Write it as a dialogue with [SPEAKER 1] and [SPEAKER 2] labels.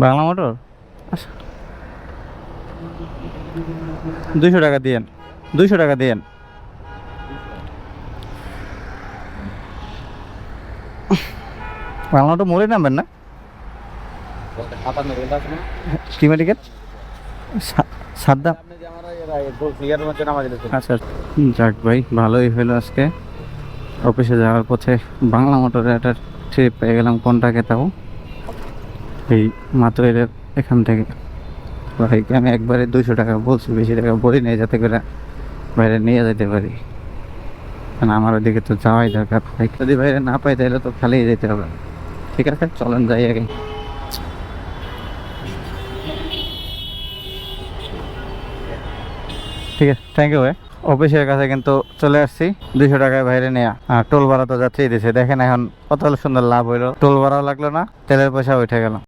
[SPEAKER 1] Bangla motor. আচ্ছা, 200 টাকা দিয়েন, 200 টাকা দিয়েন। বাংলা মোটর মোড়ে নামবেন না? কি মেডিকেল? সাদ্দাম। আচ্ছা, যাক ভাই, ভালোই হলো আজকে। অফিসে যাওয়ার পথে বাংলা মোটরে একটা ট্রিপ পেয়ে গেলাম। কোনটাকে তাও এই মাত্র এখান থেকে। ভাইকে আমি একবারে 200 টাকা বলছি, বেশি টাকা বলি নেই, যাতে করে বাইরে নিয়ে যেতে পারি। কারণ আমার ওদিকে তো যাওয়াই দরকার। ভাই যদি বাইরে না পাই তাহলে তো খালিই যেতে হবে। ঠিক আছে, চলেন যাই আগে। ঠিক আছে, থ্যাংক ইউ ভাই। অফিসের কাছে কিন্তু চলে আসছি। 200 টাকায় বাইরে নেয়া, আর টোল ভাড়া তো যাচ্ছেই দিছে। দেখেন এখন কত সুন্দর লাভ হইলো, টোল ভাড়াও লাগলো না, তেলের পয়সা উঠে গেল।